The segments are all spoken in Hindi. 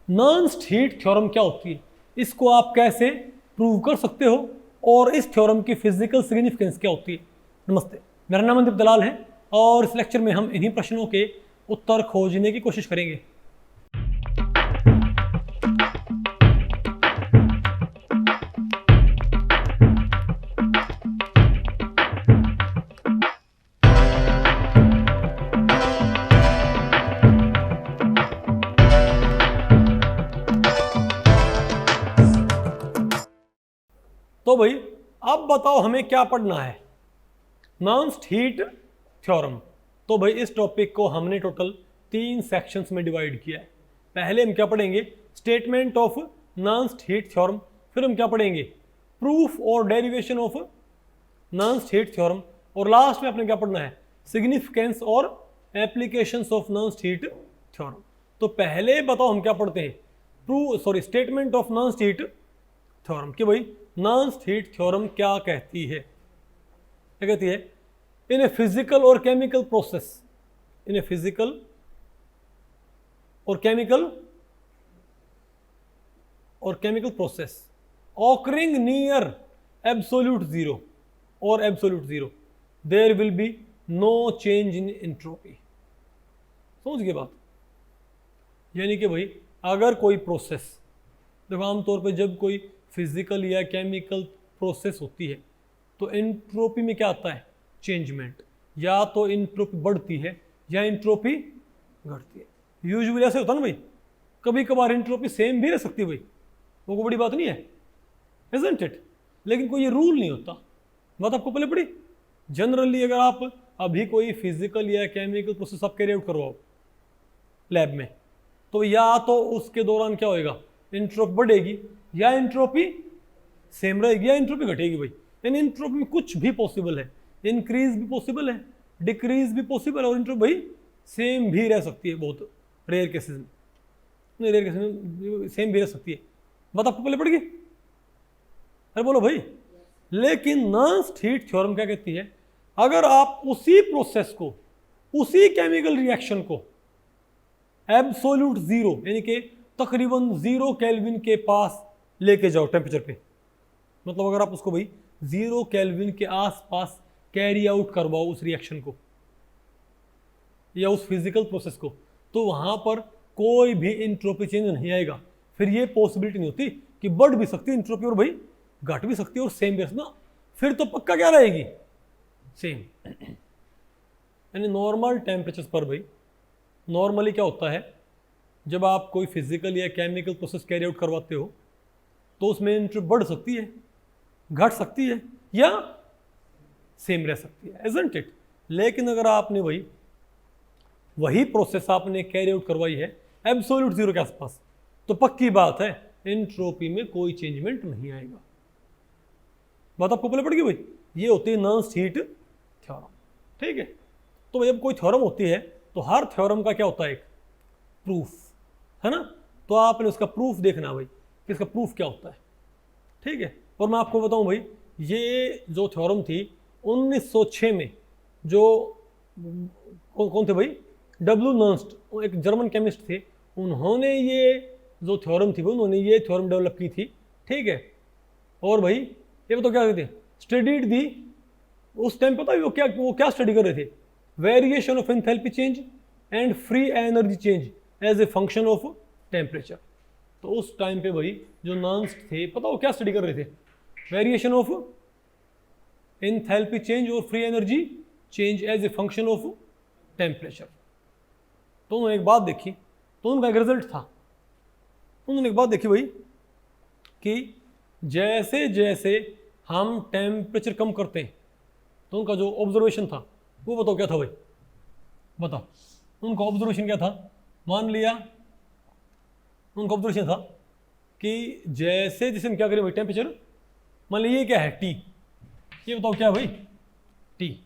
नॉन्स्ट हीट थ्योरम क्या होती है, इसको आप कैसे प्रूव कर सकते हो, और इस थ्योरम की फिजिकल सिग्निफिकेंस क्या होती है। नमस्ते, मेरा नाम मनदीप दलाल है और इस लेक्चर में हम इन्हीं प्रश्नों के उत्तर खोजने की कोशिश करेंगे। तो भाई अब बताओ हमें क्या पढ़ना है, नॉन्स्ट हीट थ्योरम। तो भाई इस टॉपिक को हमने टोटल 3 सेक्शंस में डिवाइड किया है। पहले हम क्या पढ़ेंगे, statement of Nernst heat theorem, फिर हम क्या पढ़ेंगे, प्रूफ और derivation of Nernst heat theorem, और लास्ट में अपने क्या पढ़ना है, सिग्निफिकेंस और applications of Nernst heat theorem. तो पहले बताओ हम क्या पढ़ते हैं, statement of Nernst heat theorem, कि भाई नॉन्स्ट हीट थ्योरम क्या कहती है। क्या कहती है, इन ए फिजिकल और chemical process, in a physical और chemical process occurring near absolute zero और absolute zero, there will be no change in entropy. समझ गए बात। यानी कि भाई अगर कोई प्रोसेस, देखो आमतौर पे जब कोई फिजिकल या केमिकल प्रोसेस होती है तो एंट्रोपी में क्या आता है, चेंजमेंट, या तो एंट्रोपी बढ़ती है या एंट्रोपी घटती है। यूजुअली ऐसे होता है ना भाई, कभी कभार एंट्रोपी सेम भी रह सकती है भाई, वो कोई बड़ी बात नहीं है, इजंट इट। लेकिन कोई ये रूल नहीं होता, बात आपको पहले पड़ी। जनरली अगर आप अभी कोई फिजिकल या केमिकल प्रोसेस आप कैरी आउट करवाओ लैब में, तो या तो उसके दौरान क्या होएगा, एंट्रोपी बढ़ेगी या एंट्रोपी सेम रहेगी या एंट्रोपी घटेगी भाई। इन एंट्रोपी में कुछ भी पॉसिबल है, इंक्रीज भी पॉसिबल है, डिक्रीज भी पॉसिबल है, और एंट्रोपी भाई सेम भी रह सकती है, बहुत रेयर केसेस में, नहीं रेयर केसेस में सेम भी रह सकती है। बात आपको पहले पड़ गई, अरे बोलो भाई। लेकिन नॉन्स्ट हीट थ्योरम क्या कहती है, अगर आप उसी प्रोसेस को, उसी केमिकल रिएक्शन को एब्सोल्यूट जीरो यानी कि तकरीबन 0 केल्विन के पास लेके जाओ टेम्परेचर पे, मतलब अगर आप उसको भाई 0 केल्विन के आसपास कैरी आउट करवाओ उस रिएक्शन को या उस फिजिकल प्रोसेस को, तो वहां पर कोई भी एंट्रोपी चेंज नहीं आएगा। फिर ये पॉसिबिलिटी नहीं होती कि बढ़ भी सकती है एंट्रोपी और भाई घट भी सकती है और सेम भी ना, फिर तो पक्का क्या रहेगी, सेम। यानी नॉर्मल टेम्परेचर पर भाई नॉर्मली क्या होता है, जब आप कोई फिजिकल या केमिकल प्रोसेस कैरी आउट करवाते हो तो उसमें एंट्रोपी बढ़ सकती है, घट सकती है या सेम रह सकती है, इजंट इट। लेकिन अगर आपने वही प्रोसेस आपने कैरी आउट करवाई है एब्सोल्यूट जीरो के आसपास, तो पक्की बात है एंट्रोपी में कोई चेंजमेंट नहीं आएगा। बात आपको पहले पड़ गई भाई। ये होती है नॉन्स्ट हीट थ्योरम, ठीक है। तो भाई जब कोई थ्योरम होती है तो हर थ्योरम का क्या होता है, एक प्रूफ, है ना। तो आपने उसका प्रूफ देखना भाई कि इसका प्रूफ क्या होता है, ठीक है। और मैं आपको बताऊं भाई, ये जो थ्योरम थी 1906 में, जो कौन थे भाई, डब्ल्यू नर्स्ट, एक जर्मन केमिस्ट थे, उन्होंने ये जो थ्योरम थी उन्होंने ये थ्योरम डेवलप की थी, ठीक है। और भाई ये बताओ क्या कहते थे, स्टडीड दी, उस टाइम पता है वो क्या स्टडी कर रहे थे, variation of enthalpy change and free energy change as a function of temperature. तो उस टाइम पे भाई जो नॉन्स्ट थे, पता वो क्या स्टडी कर रहे थे, वेरिएशन ऑफ एंथैल्पी चेंज और free energy change as a function of temperature. तो उन्होंने एक बात देखी, तो उनका एक रिजल्ट था, उन्होंने एक बात देखी भाई कि जैसे जैसे हम टेम्परेचर कम करते हैं, तो उनका जो ऑब्जर्वेशन था वो बताओ क्या था भाई, बताओ उनका ऑब्जर्वेशन क्या था। मान लिया उनका ऑब्जर्वेशन था कि जैसे जैसे हम क्या करें भाई, टेम्परेचर मान लीजिए ये क्या है, टी, ये बताओ क्या है भाई, टी,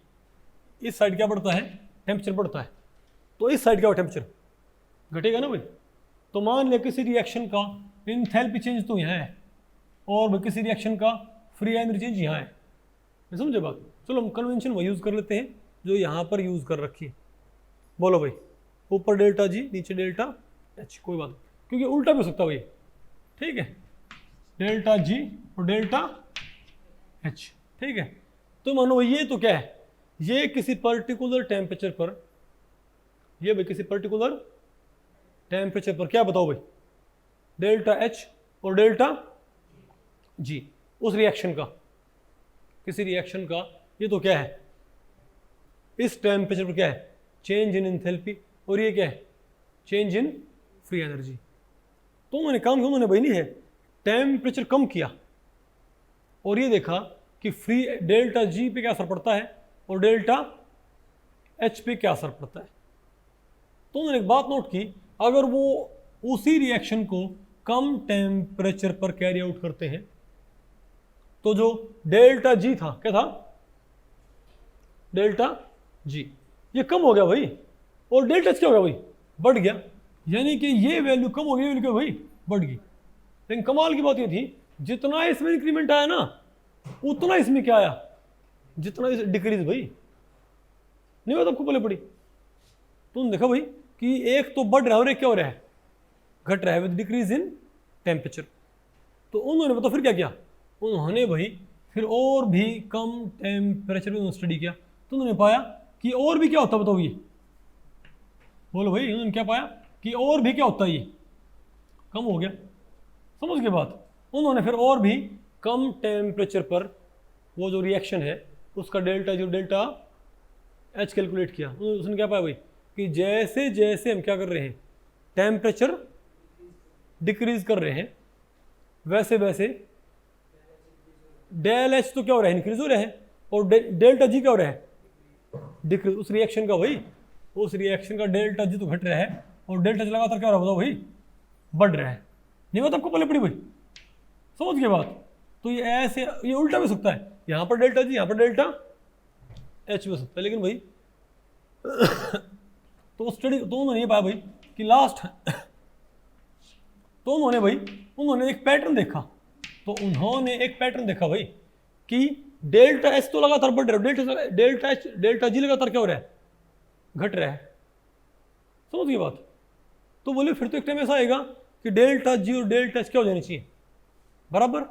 इस साइड क्या बढ़ता है, टेम्परेचर बढ़ता है, तो इस साइड क्या टेम्परेचर घटेगा ना भाई। तो मान लिया किसी रिएक्शन का एंथैल्पी चेंज तो यहाँ है और किसी रिएक्शन का फ्री एनर्जी चेंज यहाँ है, समझे बात। चलो हम कन्वेंशन वो यूज़ कर लेते हैं जो यहाँ पर यूज़ कर रखी है। बोलो भाई, ऊपर डेल्टा जी नीचे डेल्टा एच, कोई बात नहीं। क्योंकि उल्टा भी हो सकता है भाई, ठीक है, डेल्टा जी और डेल्टा एच, ठीक है। तो मानो ये तो क्या है, ये किसी पर्टिकुलर टेम्परेचर पर, ये भाई किसी पर्टिकुलर टेम्परेचर पर क्या बताओ भाई, डेल्टा एच और डेल्टा जी, उस रिएक्शन का, किसी रिएक्शन का ये तो क्या है, इस टेम्परेचर पर क्या है, चेंज इन एंथैल्पी, और ये क्या है, चेंज इन फ्री एनर्जी। तो उन्होंने काम किया, उन्होंने भाई नहीं है टेम्परेचर कम किया और ये देखा कि फ्री डेल्टा जी पे क्या असर पड़ता है और डेल्टा एच पे क्या असर पड़ता है। तो उन्होंने एक बात नोट की, अगर वो उसी रिएक्शन को कम टेम्परेचर पर कैरी आउट करते हैं तो जो डेल्टा जी था, क्या था, डेल्टा जी, ये कम हो गया भाई, और डेल्टा एच क्या हो गया भाई, बढ़ गया। यानी कि ये वैल्यू कम हो गई, वैल्यू क्या भाई, बढ़ गई। लेकिन कमाल की बात ये थी, जितना इसमें इंक्रीमेंट आया ना उतना इसमें क्या आया, जितना इस डिक्रीज भाई, नहीं बात आपको पहले पड़ी। तुमने देखा भाई कि एक तो बढ़ रहा है और एक क्या हो रहा है, घट रहा है विद डिक्रीज इन टेम्परेचर। तो उन्होंने बताओ फिर क्या किया, उन्होंने भाई फिर और भी कम टेम्परेचर में स्टडी किया, तो उन्होंने पाया कि और भी क्या होता है, बताओ ये बोलो भाई, उन्होंने क्या पाया कि और भी क्या होता है, ये कम हो गया। समझ के बात, उन्होंने फिर और भी कम टेम्परेचर पर वो जो रिएक्शन है उसका डेल्टा जो डेल्टा एच कैलकुलेट किया। उसने क्या पाया भाई कि जैसे जैसे हम क्या कर रहे हैं, टेम्परेचर डिक्रीज कर रहे हैं, वैसे वैसे डेल एच तो क्या हो रहा है, इंक्रीज हो रहा है, और डेल्टा जी क्या हो रहा है, डिक्रीज। उस रिएक्शन का भाई, उस रिएक्शन का डेल्टा जी तो घट रहा है और डेल्टा जी लगातार क्या हो रहा है बताओ भाई, बढ़ रहा है। नहीं बात आपको पहले पड़ी भाई, समझ के बात। तो ये ऐसे, ये उल्टा भी हो सकता है, यहाँ पर डेल्टा जी, यहाँ पर डेल्टा एच भी हो सकता है। लेकिन भाई तो स्टडी, तो उन्होंने ये पाया भाई कि लास्ट तो उन्होंने एक पैटर्न देखा, तो उन्होंने एक पैटर्न देखा भाई कि डेल्टा एच तो लगातार बढ़ रहा है, डेल्टा जी लगातार क्या हो रहा है, घट रहा है। समझ गई बात। तो बोले फिर तो एक टाइम ऐसा आएगा कि डेल्टा जी और डेल्टा एच क्या हो जानी चाहिए, बराबर।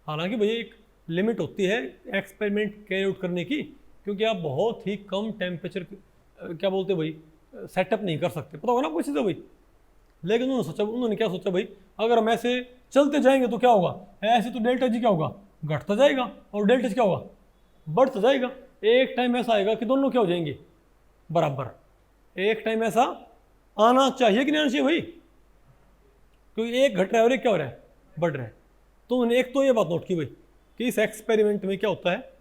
हालांकि भैया एक लिमिट होती है एक्सपेरिमेंट कैरी आउट करने की, क्योंकि आप बहुत ही कम टेम्परेचर क्या बोलते भाई सेटअप नहीं कर सकते, पता होगा ना कोई चीज़ भाई। लेकिन उन्होंने क्या सोचा भाई, अगर हम ऐसे चलते जाएंगे तो क्या होगा, ऐसे तो डेल्टा जी क्या होगा, घटता जाएगा, और डेल्टा एच क्या होगा, बढ़ता जाएगा। एक टाइम ऐसा आएगा कि दोनों क्या हो जाएंगे, बराबर। एक टाइम ऐसा आना चाहिए कि नहीं आना चाहिए भाई, क्योंकि एक घट रहा है और एक क्या हो रहा है, बढ़ रहा है। तो उन्होंने एक तो ये बात नोट की भाई कि इस एक्सपेरिमेंट में क्या होता है,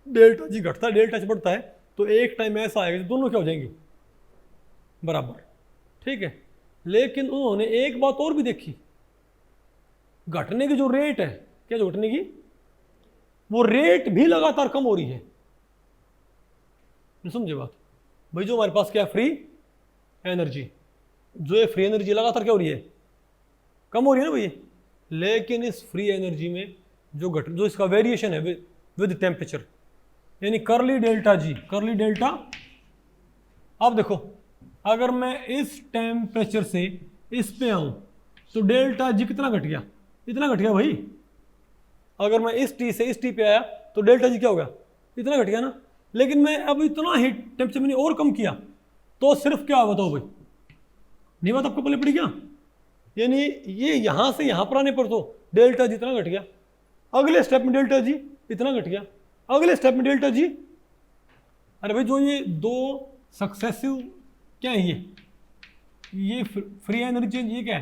डेल्टा जी घटता है, डेल्टा एच बढ़ता है, तो एक टाइम ऐसा आएगा दोनों क्या हो जाएंगे, बराबर, ठीक है। लेकिन उन्होंने एक बात और भी देखी, घटने की जो रेट है, क्या जो घटने की वो रेट भी लगातार कम हो रही है। समझे बात भाई, जो हमारे पास क्या है, फ्री एनर्जी, जो ये फ्री एनर्जी लगातार क्या हो रही है, कम हो रही है ना भैया। लेकिन इस फ्री एनर्जी में जो इसका वेरिएशन है विद टेम्परेचर, यानी करली डेल्टा जी, करली डेल्टा। अब देखो, अगर मैं इस टेम्परेचर से इस पे आऊं तो डेल्टा जी कितना घट गया, इतना घट गया भाई। अगर मैं इस टी से इस टी पे आया तो डेल्टा जी क्या हो गया, इतना घट गया ना। लेकिन मैं अब इतना ही टेम्परेचर मैंने और कम किया तो सिर्फ क्या बताओ भाई, नहीं बात आपको पहले पड़ी क्या, यानी ये यहां से यहां पर आने पर तो डेल्टा जी इतना घट गया, अगले स्टेप में डेल्टा जी इतना घट गया, अगले स्टेप में डेल्टा जी। अरे भाई जो ये दो सक्सेसिव क्या है, ये फ्री एनर्जी चेंज, ये क्या है,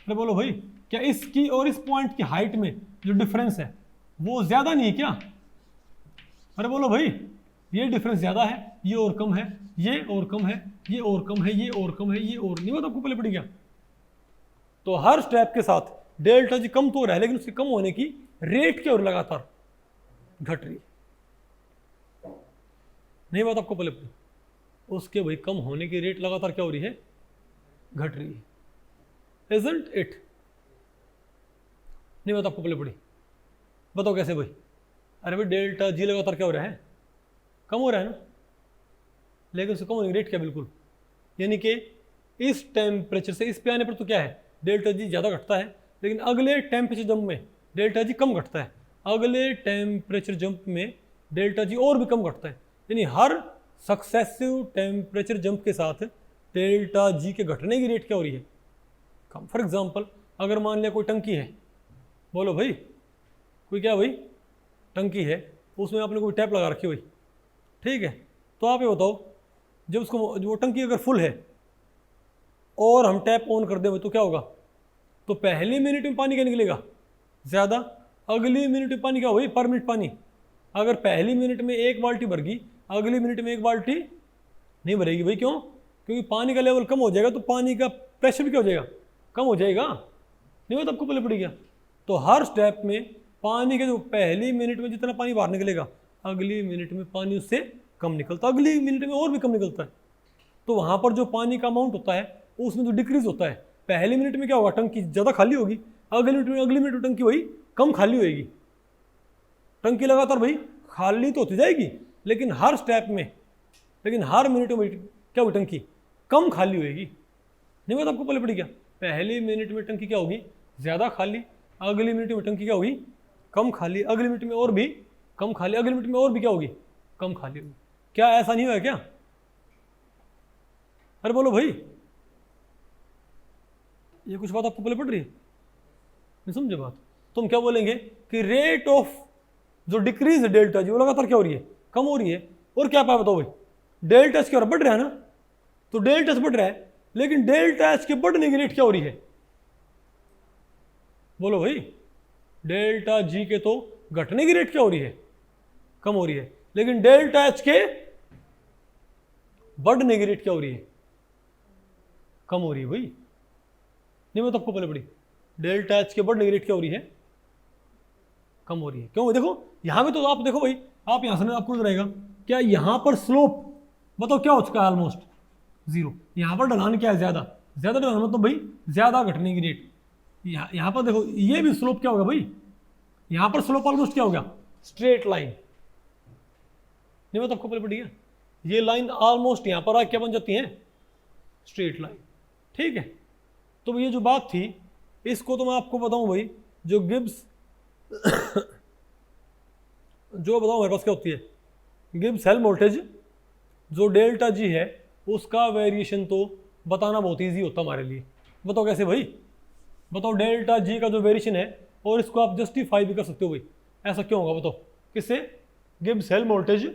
अरे बोलो भाई, क्या इसकी और इस पॉइंट की हाइट में जो डिफरेंस है वो ज्यादा नहीं है क्या, अरे बोलो भाई, ये डिफरेंस ज्यादा है, ये और कम है, ये और कम है, ये और कम है, ये और कम है, ये और नहीं, बात आपको पहले पड़ी क्या। तो हर स्टेप के साथ डेल्टा जी कम तो हो रहा है, लेकिन उसके कम होने की रेट क्या हो रही है, लगातार घट रही है। नहीं बात आपको पहले पड़ी, उसके भाई कम होने की रेट लगातार क्या हो रही है, घट रही है। इजंट इट, नहीं बात आपको पहले पड़ी, बताओ कैसे भाई। अरे भाई डेल्टा जी लगातार क्या हो रहा है, कम हो रहा है ना, लेकिन उससे कम होने की रेट क्या, बिल्कुल, यानी कि इस टेम्परेचर से इस पे आने पर तो क्या है, डेल्टा जी ज़्यादा घटता है, लेकिन अगले टेम्परेचर जंप में डेल्टा जी कम घटता है, अगले टेम्परेचर जंप में डेल्टा जी और भी कम घटता है। यानी हर सक्सेसिव टेम्परेचर जंप के साथ डेल्टा जी के घटने की रेट क्या हो रही है, कम। फॉर एग्जांपल अगर मान लिया कोई टंकी है, बोलो भाई कोई क्या भाई टंकी है, उसमें आपने कोई टैप लगा रखी हुई, ठीक है, तो आप ये बताओ जब उसको वो टंकी अगर फुल है और हम टैप ऑन कर दें तो क्या होगा, तो पहली मिनट में पानी क्या निकलेगा ज़्यादा, अगली मिनट में पानी क्या होगी पर मिनट पानी, अगर पहली मिनट में 1 बाल्टी भर गई अगली मिनट में 1 बाल्टी नहीं भरेगी भाई, क्यों, क्योंकि पानी का लेवल कम हो जाएगा तो पानी का प्रेशर भी क्या हो जाएगा, कम हो जाएगा, नहीं हो तो आपको पहले पड़ गया। तो हर स्टेप में पानी के जो पहली मिनट में जितना पानी बाहर निकलेगा अगली मिनट में पानी उससे कम निकलता, अगली मिनट में और भी कम निकलता है। तो वहाँ पर जो पानी का अमाउंट होता है उसमें जो डिक्रीज होता है, पहली मिनट में क्या होगा टंकी ज़्यादा खाली होगी, अगली मिनट में टंकी वही कम खाली होगी। टंकी लगातार भाई खाली तो होती जाएगी लेकिन हर स्टेप में, लेकिन हर मिनट में क्या होगी टंकी कम खाली होगी। नहीं बात आपको पहले पड़ी क्या, पहली मिनट में टंकी क्या होगी ज़्यादा खाली, अगली मिनट में टंकी क्या होगी कम खाली, अगली मिनट में और भी कम खाली, अगली मिनट में और भी क्या होगी कम खाली होगी। क्या ऐसा नहीं हुआ क्या, अरे बोलो भाई, ये कुछ बात आपको पहले पड़ रही है, नहीं समझे बात। तो हम क्या बोलेंगे कि रेट ऑफ जो डिक्रीज है डेल्टा जी वो लगातार क्या हो रही है, कम हो रही है। और क्या पाया बताओ भाई, डेल्टा एच क्या बढ़ रहा है ना, तो डेल्टा एच बढ़ रहा है लेकिन डेल्टा एच के बढ़ने की रेट क्या हो रही है, बोलो भाई, डेल्टा जी के तो घटने की रेट क्या हो रही है, कम हो रही है, लेकिन डेल्टा एच के बढ़ने की रेट क्या हो रही है, कम हो रही है भाई। नहीं मैं तो आपको पहले पड़ी, डेल्टा एच के बढ़ने की रेट क्या हो रही है, कम हो रही है। क्यों, देखो यहां पे तो आप देखो भाई, आप यहां से आपको रहेगा क्या, यहां पर स्लोप बताओ क्या हो चुका है ऑलमोस्ट 0, यहां पर ढलान क्या है ज़्यादा, ज़्यादा ढलान मतलब भाई ज़्यादा घटने की रेट। यहां पर देखो ये भी स्लोप क्या होगा भाई, यहां पर स्लोप ऑलमोस्ट क्या हो गया स्ट्रेट लाइन। नहीं मतलब आपको पहले पड़ी है, ये लाइन ऑलमोस्ट यहां पर क्या बन जाती है स्ट्रेट लाइन, ठीक है। तो ये जो बात थी इसको तो मैं आपको बताऊं भाई, जो गिब्स जो बताऊं मेरे पास क्या होती है, गिब्स हेल्महोल्ट्ज़ जो डेल्टा जी है उसका वेरिएशन तो बताना बहुत इजी होता हमारे लिए। बताओ कैसे भाई, बताओ डेल्टा जी का जो वेरिएशन है और इसको आप जस्टिफाई भी कर सकते हो भाई, ऐसा क्यों होगा बताओ, किससे, गिब्स हेल्महोल्ट्ज़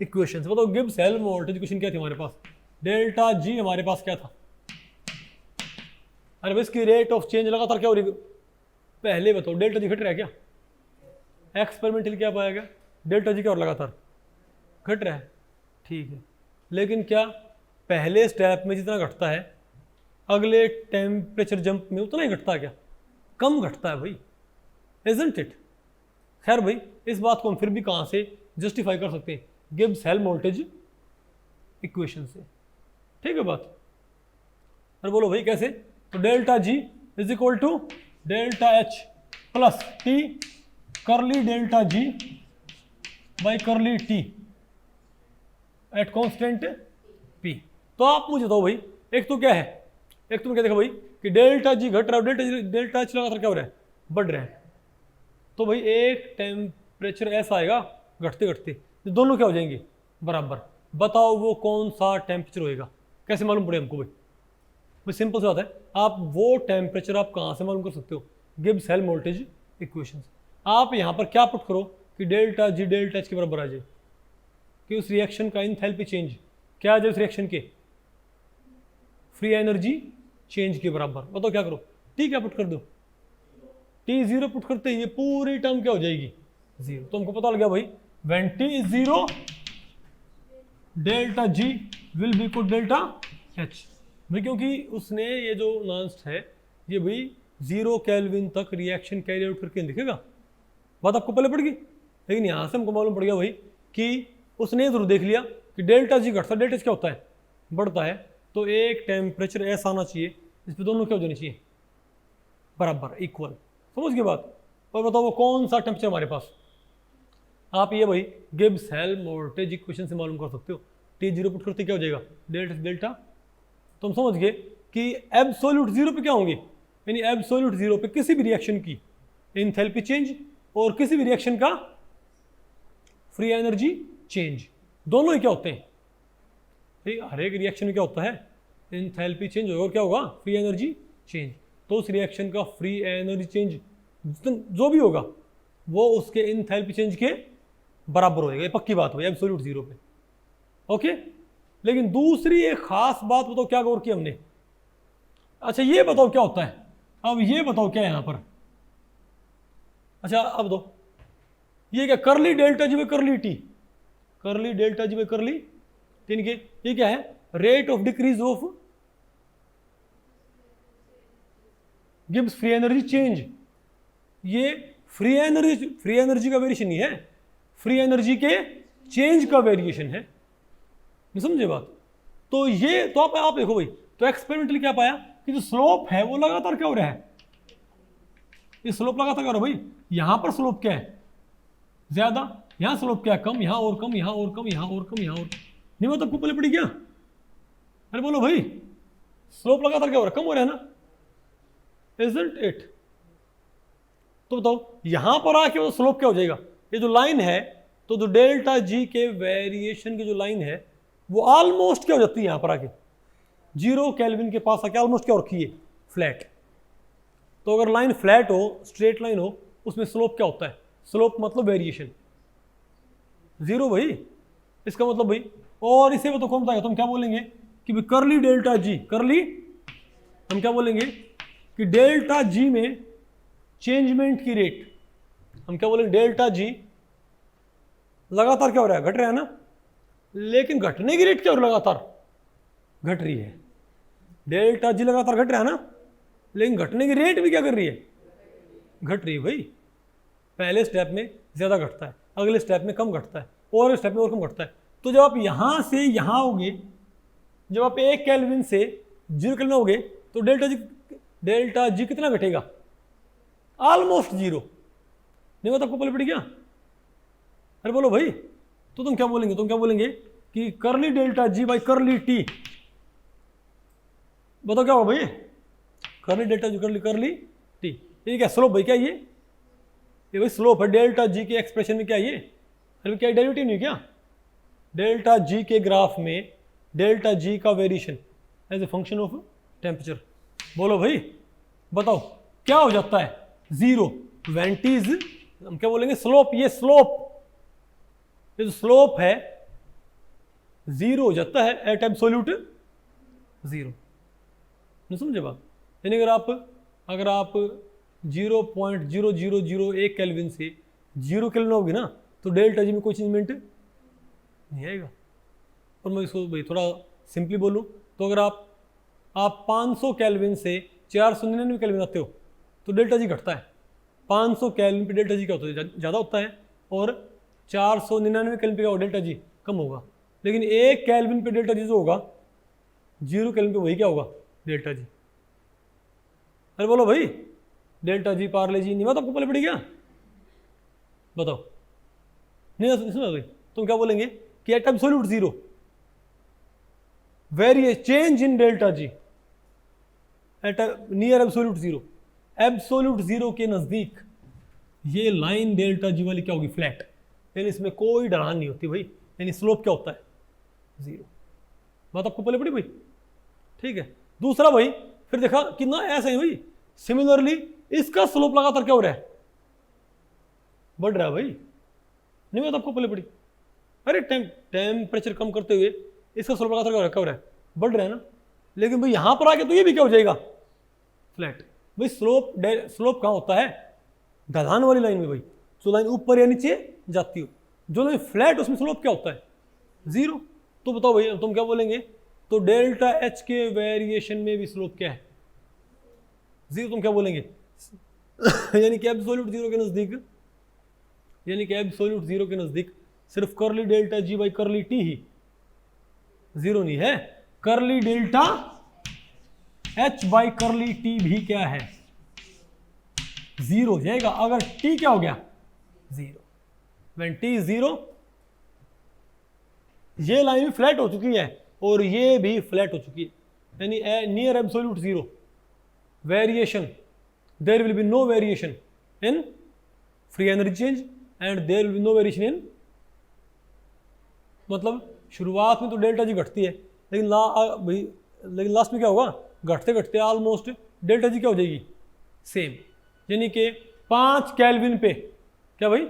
इक्वेशन से। बताओ गिब्स हेल्महोल्ट्ज़ इक्वेशन क्या थी हमारे पास, डेल्टा जी हमारे पास क्या था, अरे भाई इसकी रेट ऑफ चेंज लगातार क्या हो रही है, पहले बताओ डेल्टा जी घट रहा है क्या, एक्सपेरिमेंटली क्या पाया गया डेल्टा जी क्या और लगातार घट रहा है, ठीक है। लेकिन क्या पहले स्टेप में जितना घटता है अगले टेम्परेचर जंप में उतना ही घटता है क्या, कम घटता है भाई, इजंट इट। खैर भाई इस बात को हम फिर भी कहाँ से जस्टिफाई कर सकते हैं, गिब्स हेल्महोल्ट्ज़ इक्वेशन से, ठीक है बात। और बोलो भाई कैसे, तो delta G is equal to delta H plus T curly delta G by curly T at constant P. तो आप मुझे बताओ भाई, एक तो क्या है, एक तुम क्या देखो भाई कि डेल्टा जी घट रहा है, डेल्टा एच लगातार क्या हो रहा है बढ़ रहा है। तो भाई एक टेम्परेचर ऐसा आएगा घटते घटते दोनों क्या हो जाएंगे बराबर, बताओ वो कौन सा टेम्परेचर होएगा, कैसे मालूम पड़े हमको भाई, सिंपल सी बात है, आप वो टेम्परेचर आप कहाँ से मालूम कर सकते हो, गिब्स हेल्महोल्ट्ज़ इक्वेशन से। आप यहाँ पर क्या पुट करो कि डेल्टा जी डेल्टा एच के बराबर आ जाए, कि उस रिएक्शन का इंथैल्पी चेंज क्या आ जाए उस रिएक्शन के फ्री एनर्जी चेंज के बराबर। बताओ क्या करो, टी क्या पुट कर दो, टी 0 पुट करते ही ये पूरी टर्म क्या हो जाएगी 0। तो हमको पता लग गया भाई when T is 0 delta G will be equal delta H भाई, क्योंकि उसने ये जो नास्ट है ये भाई 0 केल्विन तक रिएक्शन कैरी आउट करके दिखेगा। बात आपको पहले पड़ गई, लेकिन यहाँ से हमको मालूम पड़ गया भाई कि उसने जरूर देख लिया कि डेल्टा जी घटता, डेल्टा क्या होता है बढ़ता है, तो एक टेम्परेचर ऐसा आना चाहिए जिस पे दोनों क्या हो जानी चाहिए बराबर इक्वल। समझ गए बात। और बताओ वो कौन सा टेम्परेचर हमारे पास, आप ये भाई गिब्स हेल्महोल्ट्ज़ इक्वेशन से मालूम कर सकते हो। T0 पुट करते क्या हो जाएगा डेल्टा डेल्टा तो हम समझ गए कि एब्सोल्यूट जीरो पे क्या होंगे, यानी एब्सोल्यूट जीरो पे किसी भी रिएक्शन की एंथैल्पी चेंज और किसी भी रिएक्शन का फ्री एनर्जी चेंज, दोनों ही क्या होते हैं, ठीक, हर एक रिएक्शन में क्या होता है, एंथैल्पी चेंज होगा और क्या होगा, फ्री एनर्जी चेंज। तो उस रिएक्शन का फ्री एनर्जी चेंज जो भी होगा वो उसके एंथैल्पी चेंज के बराबर होएगा, ये पक्की बात हो एब्सोल्यूट जीरो पे। ओके, लेकिन दूसरी एक खास बात बताओ, क्या गौर किया हमने, अच्छा ये बताओ क्या होता है, अब ये बताओ क्या है यहां पर, अच्छा अब दो, ये क्या curly delta G by curly T, curly delta G by curly T के, ये क्या है, rate of decrease of Gibbs free energy change. ये फ्री एनर्जी का वेरिएशन नहीं है, फ्री एनर्जी के चेंज का वेरिएशन है, नहीं समझे बात। तो ये तो आप देखो भाई, तो एक्सपेरिमेंटली क्या पाया कि जो स्लोप है वो लगातार क्या हो रहा है, ये स्लोप लगातार क्या हो रहा है भाई, यहां पर स्लोप क्या है ज्यादा, यहां स्लोप क्या है कम, यहां और कम, यहां और कम, यहां और कम, यहां और नहीं, मतलब आपको पहले पड़ी क्या, अरे बोलो भाई, स्लोप लगातार क्या हो रहा है, कम हो रहा है ना, Isn't it? तो बताओ यहां पर आके वो स्लोप क्या हो जाएगा, ये जो लाइन है, तो जो डेल्टा जी के वेरिएशन की जो लाइन है वो ऑलमोस्ट क्या हो जाती है, यहां पर आके 0 केल्विन के पास आके ऑलमोस्ट क्या हो रखी है, फ्लैट। तो अगर लाइन फ्लैट हो, स्ट्रेट लाइन हो, उसमें स्लोप क्या होता है, स्लोप मतलब वेरिएशन 0 भाई, इसका मतलब भाई, और इसे वो तो कौन बताएगा, तुम क्या बोलेंगे कि भाई करली डेल्टा जी, करली हम क्या बोलेंगे कि डेल्टा जी में चेंजमेंट की रेट, हम क्या बोलेंगे, डेल्टा जी लगातार क्या हो रहा है, घट रहा है ना, लेकिन घटने की रेट क्या हो रही है, लगातार घट रही है, डेल्टा जी लगातार घट रहा है ना, लेकिन घटने की रेट भी क्या कर रही है, घट रही है भाई। पहले स्टेप में ज्यादा घटता है, अगले स्टेप में कम घटता है, और स्टेप में और कम घटता है। तो जब आप यहां से यहां होगे, जब आप 1 केल्विन से 0 केल्विन होगे, तो डेल्टा जी कितना घटेगा, ऑलमोस्ट 0, नहीं मतलब आपको पहले पड़ी क्या, अरे बोलो भाई, तो तुम क्या बोलेंगे, तुम क्या बोलेंगे कि करली delta G by curly T, बताओ क्या होगा भाई, करली डेल्टा जी करली टी, ये क्या स्लोप भाई, क्या ये भाई स्लोप है डेल्टा जी के एक्सप्रेशन में, क्या ये, अरे क्या डेरिवेटिव नहीं क्या, डेल्टा जी के ग्राफ में डेल्टा जी का variation as a function of temperature. बोलो भाई, बताओ क्या हो जाता है, 0 व्हेन टी इज, हम क्या बोलेंगे, स्लोप, ये स्लोप, ये जो स्लोप है 0 हो जाता है एट एब्सोल्यूट 0, नहीं समझे बात, यानी अगर आप 0.0001 केल्विन से 0 केल्विन होगी ना, तो डेल्टा जी में कोई चेंजमेंट नहीं आएगा। और मैं इसको भाई थोड़ा सिंपली बोलूँ, तो अगर आप 500 केल्विन से 499 केल्विन आते हो, तो डेल्टा जी घटता है, 500 केल्विन पे डेल्टा जी क्या होता है, ज़्यादा होता है, और 499 केल्विन पे क्या होगा, डेल्टा जी कम होगा। लेकिन 1 केल्विन पे डेल्टा जी जो होगा, 0 केल्विन पे वही क्या होगा, डेल्टा जी। अरे बोलो भाई, डेल्टा जी पार्ले जी, नहीं बात आपको पहले पड़ी क्या, बताओ, नहीं सुना भाई, तुम क्या बोलेंगे कि at absolute 0 variation change in delta G at near absolute 0, absolute 0 के नजदीक ये लाइन डेल्टा जी वाली क्या होगी, फ्लैट, यानी इसमें कोई ढलान नहीं होती भाई, यानी स्लोप क्या होता है, 0। बात आपको पहले पड़ी भाई, ठीक है। दूसरा भाई, फिर देखा कितना ऐसा है भाई, सिमिलरली इसका स्लोप लगातार क्या हो रहा है, बढ़ रहा है भाई, नहीं बात आपको पहले पड़ी, अरे टेम्परेचर कम करते हुए इसका स्लोप लगातार क्या हो रहा है, बढ़ रहा है ना, लेकिन भाई यहां पर आके तो ये भी क्या हो जाएगा, फ्लैट। भाई स्लोप कहां होता है, ढलान वाली लाइन में भाई, जो लाइन ऊपर या नीचे जाती हो, जो लाइन फ्लैट उसमें स्लोप क्या होता है, 0। तो बताओ भाई तुम क्या बोलेंगे, तो डेल्टा एच के वेरिएशन में भी स्लोप क्या है, 0, तुम क्या बोलेंगे यानी कि एब्सोल्यूट 0 के नजदीक, यानी कि एब्सोल्यूट 0 के नजदीक सिर्फ curly delta G by curly T ही 0 नहीं है, curly delta H by curly T भी क्या है, 0 हो जाएगा, अगर टी क्या हो गया, 0। व्हेन टी इज 0, ये लाइन भी फ्लैट हो चुकी है और ये भी फ्लैट हो चुकी है, यानी near absolute zero variation, there will be no variation in free energy change and there will be no variation in, मतलब शुरुआत में तो डेल्टा जी घटती है, लेकिन लास्ट में क्या होगा, घटते घटते ऑलमोस्ट डेल्टा जी क्या हो जाएगी, सेम। यानी कि 5 केल्विन पे, क्या भाई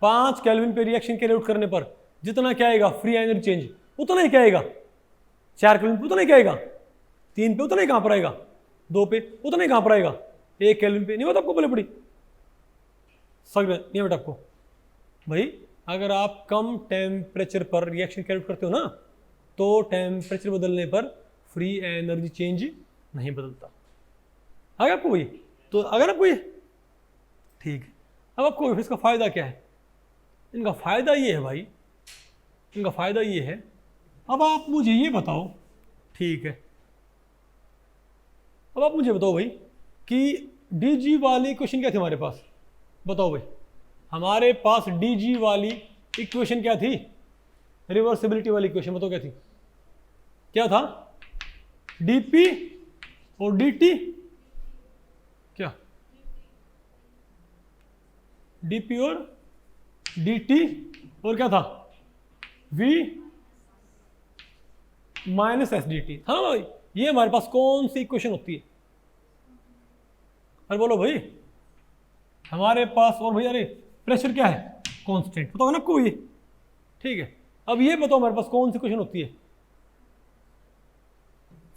5 केल्विन पे रिएक्शन कैरी आउट करने पर जितना क्या आएगा फ्री एनर्जी चेंज, उतना ही क्या आएगा, 4 केल्विन पे उतना ही क्या आएगा, 3 पे उतना ही कहाँ पर आएगा, 2 पे उतना ही कहाँ पर आएगा, 1 केल्विन पे। नहीं बता आपको बोले पड़ी सग नहीं बेटा आपको भाई, अगर आप कम टेम्परेचर पर रिएक्शन कैरी आउट करते हो ना, तो टेम्परेचर बदलने पर फ्री एनर्जी चेंज नहीं बदलता। आगे आपको वही, तो अगर आपको ये ठीक है, अब आपको इसका फ़ायदा क्या है, इनका फ़ायदा ये है भाई, इनका फ़ायदा ये है, अब आप मुझे ये बताओ, ठीक है, अब आप मुझे बताओ भाई कि डीजी वाली क्वेश्चन क्या थी हमारे पास, बताओ भाई, हमारे पास डीजी वाली इक्वेशन क्या थी, रिवर्सिबिलिटी वाली इक्वेशन बताओ क्या थी, क्या था, डीपी और डीटी, क्या डीपी और डीटी और क्या था, V minus S D T था ना भाई। ये हमारे पास कौन सी इक्वेशन होती है, अरे बोलो भाई, हमारे पास, और भाई अरे प्रेशर क्या है, कांस्टेंट, बताओ ना आपको ये, ठीक है। अब ये बताओ हमारे पास कौन सी इक्वेशन होती है,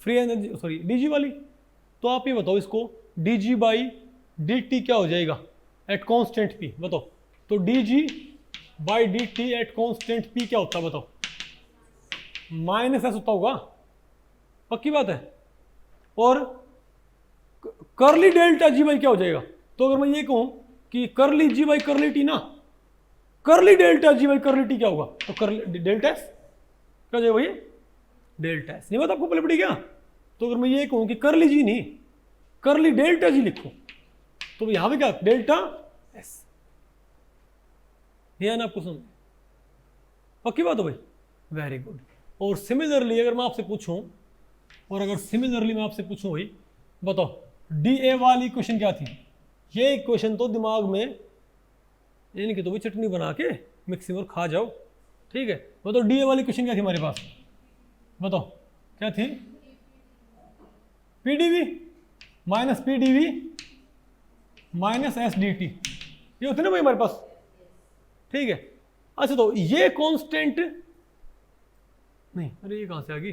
फ्री एनर्जी सॉरी डीजी वाली, तो आप ये बताओ इसको, डीजी बाई डी टी क्या हो जाएगा एट कांस्टेंट पी, बताओ, तो DG by D T at constant P क्या होता है बताओ, माइनस एस होता होगा, पक्की बात है। और करली डेल्टा जी बाई क्या हो जाएगा, तो अगर मैं ये कहूं कि करली जी बाई करली टी ना, करली delta G by curly T क्या होगा, तो करली डेल्टा एस क्या हो जाएगा भाई, डेल्टा एस। नहीं बात आपको पहले पड़ी क्या, तो अगर मैं ये कहूं कि करली जी नहीं करली डेल्टा जी लिखो, तो यहां पे क्या डेल्टा एस, ये ना आपको समझ, पक्की बात हो भाई, वेरी गुड। और सिमिलरली अगर मैं आपसे पूछूं, और अगर सिमिलरली मैं आपसे पूछूं भाई, बताओ डी ए वाली क्वेश्चन क्या थी, ये क्वेश्चन तो दिमाग में इनकी तो भी चटनी बना के मिक्सी में खा जाओ, ठीक है। बताओ डी ए वाली क्वेश्चन क्या थी हमारे पास, बताओ क्या थी, PDV minus PDV minus S D T, ये होती ना भाई हमारे पास, ठीक है। अच्छा तो ये कांस्टेंट नहीं, अरे ये कहां से आ गई,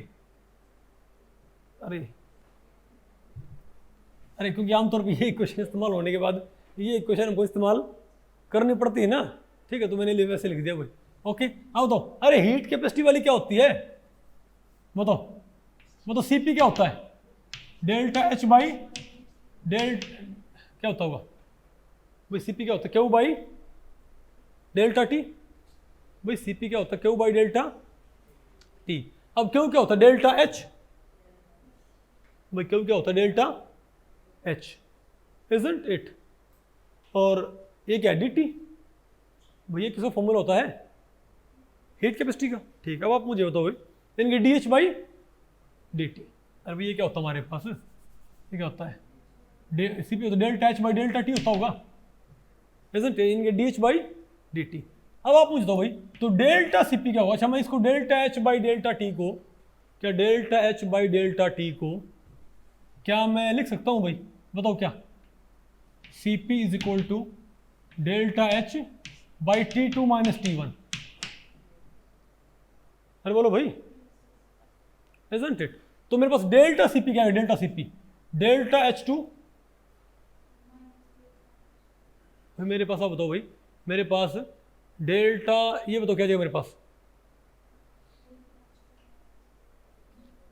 अरे क्योंकि आमतौर पर ये इक्वेशन इस्तेमाल होने के बाद ये इक्वेशन हमको इस्तेमाल करनी पड़ती है ना, ठीक है, तो मैंने वैसे लिख दिया भाई, ओके। आओ तो अरे हीट कैपेसिटी वाली क्या होती है, बताओ सीपी क्या होता है, डेल्टा एच बाई क्या होता होगा भाई, सीपी क्या होता है, क्यू बाई डेल्टा टी, भाई सीपी क्या होता है, क्यू बाई डेल्टा टी। अब क्यू क्या होता है, डेल्टा एच, भाई क्यू क्या होता है, डेल्टा एच, इजंट इट। और ये क्या है, डी टी, भैया किसका फॉर्मूला होता है, हीट कैपेसिटी का, ठीक है। अब आप मुझे बताओ भाई इनके D H by D T, अरे भैया क्या होता है हमारे पास, ये क्या होता है, सीपी होता है delta H by delta T होता होगा, इजंट इनके D H by D T. अब आप मुझे बताओ भाई, तो डेल्टा सीपी क्या होगा, अच्छा मैं इसको delta H by delta T को, क्या delta H by delta T को क्या मैं लिख सकता हूं भाई, बताओ क्या, Cp is equal to delta H by T two minus T one, अरे बोलो भाई, isn't it? तो मेरे पास डेल्टा Cp क्या है, delta Cp delta H to, मेरे पास आप बताओ भाई, मेरे पास डेल्टा, ये बताओ क्या जाएगा मेरे पास,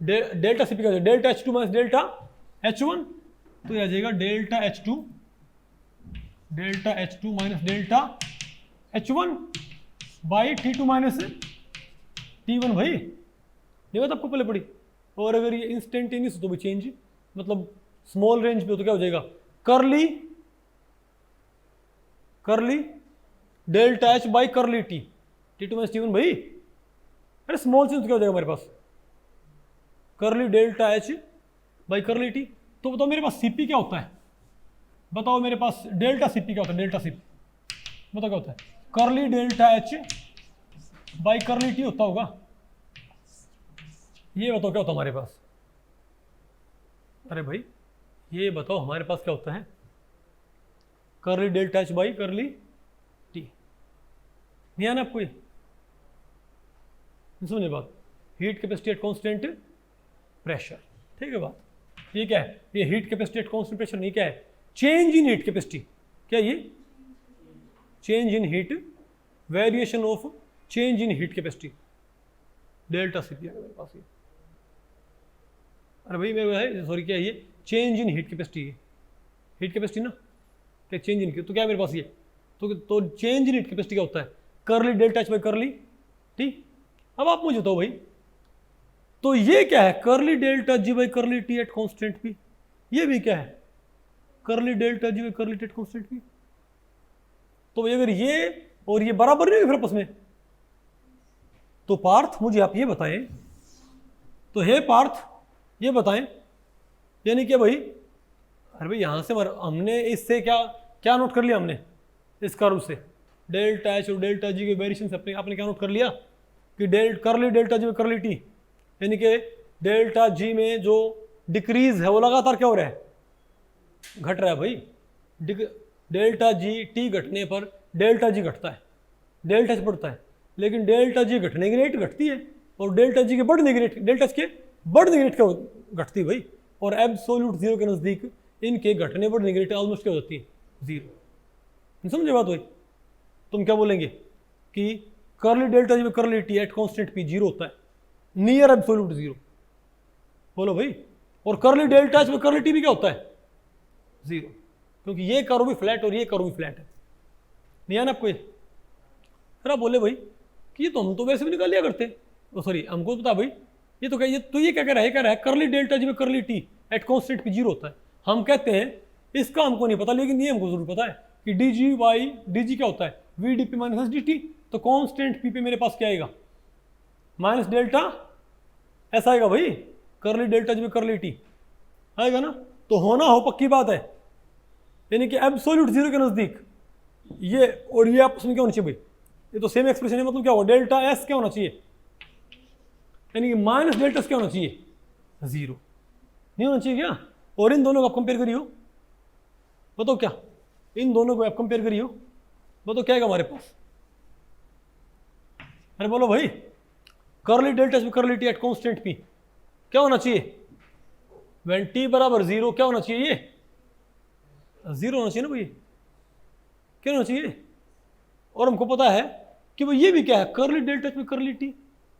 डेल्टा Cp क्या जाएगा, delta H two minus delta H one, तो यह आ जाएगा delta H two minus delta H one by T two minus T one, भाई ये बात आपको पहले पड़ी। और अगर ये इंस्टेंटेनियस हो तो भी चेंज, मतलब स्मॉल रेंज पे हो तो क्या हो जाएगा, curly delta H by curly T two minus T one, भाई अरे स्मॉल चेंज तो क्या हो जाएगा हमारे पास, करली delta H by curly T. तो बताओ मेरे पास सीपी क्या होता है, बताओ मेरे पास डेल्टा सीपी क्या होता है, डेल्टा सीपी बताओ क्या होता है, curly delta H by curly T होता होगा, ये बताओ क्या होता है हमारे पास। अरे भाई ये बताओ हमारे पास क्या होता है, curly delta H by curly T. नहीं आना आपको, ये समझे बात, heat capacity at constant pressure, ठीक है बात। ये क्या है, ये heat capacity at constant pressure नहीं, क्या है, चेंज इन हीट कैपेसिटी, क्या ये change in heat, variation of change in heat capacity, delta CP मेरे पास ये। अरे भाई मेरे सॉरी क्या है ये, change in heat capacity, heat capacity ना, क्या चेंज इन, तो क्या है मेरे पास ये, तो चेंज इन हीट कैपेसिटी क्या होता है, curly delta H by curly T. अब आप मुझे बताओ भाई, तो ये क्या है, curly delta G by curly T at constant P, ये भी क्या है, curly delta G by curly T at constant P. तो भाई अगर ये और ये बराबर नहीं है फिर आपस में, तो पार्थ मुझे आप ये बताएं, तो हे पार्थ ये बताएं, यानी कि भाई, अरे भाई यहां से हमने इससे क्या क्या नोट कर लिया, हमने इस कर्व से डेल्टा एच और डेल्टा जी के वेरिएशन से आपने क्या नोट कर लिया कि करली डेल्टा जी में करली टी, यानी कि डेल्टा जी में जो डिक्रीज है वो लगातार क्या हो रहा है, घट रहा है भाई। डेल्टा जी टी घटने पर डेल्टा जी घटता है, डेल्टा एच बढ़ता है, लेकिन डेल्टा जी घटने की रेट घटती है और डेल्टा जी के बढ़ने की रेट, डेल्टा एच के बढ़ने की रेट क्या घटती है भाई, और एब्सोल्यूट जीरो के नजदीक इनके घटने बढ़ने की रेट ऑलमोस्ट क्या हो जाती है, जीरो। समझे बात भाई, तुम क्या बोलेंगे कि करली डेल्टा जी में करली T at constant P zero होता है, नियर एब्सोल्यूट जीरो, बोलो भाई। और करली डेल्टा एच में करली टी भी क्या होता है, जीरो, क्योंकि ये कर्व भी फ्लैट और ये कर्व भी फ्लैट है। नहीं आना आपको ये, फिर आप बोले भाई कि ये तो हम तो वैसे भी निकाल लिया करते, सॉरी हमको पता भाई, ये तो ये क्या कह रहा है, करली डेल्टा जी में करली T at constant P zero होता है। हम कहते हैं इसका हमको नहीं पता, लेकिन ये हमको जरूर पता है कि D G by D G क्या होता है, V D P minus D T. तो कांस्टेंट पी पे मेरे पास क्या आएगा, माइनस डेल्टा ऐसा आएगा भाई, करली डेल्टा जी में करली टी आएगा ना। तो होना हो पक्की बात है, यानी कि एब्सोल्यूट जीरो के नजदीक ये और ये आपस में क्या होना चाहिए भाई, ये तो सेम एक्सप्रेशन है, मतलब क्या होगा, डेल्टा एस क्या होना चाहिए, यानी कि माइनस डेल्टा एस क्या होना चाहिए, जीरो नहीं होना चाहिए क्या। और इन दोनों को आप कंपेयर करियो, बताओ क्या, इन दोनों को आप कंपेयर करियो, बताओ क्या आएगा हमारे पास। अरे बोलो भाई, करली डेल्टा एस करली टी एट कांस्टेंट पी क्या होना चाहिए, व्हेन टी बराबर जीरो क्या होना चाहिए, ये जीरो होना चाहिए ना भाई, क्या होना चाहिए। और हमको पता है कि भाई ये भी क्या है, करली डेल्टा एच में करली टी,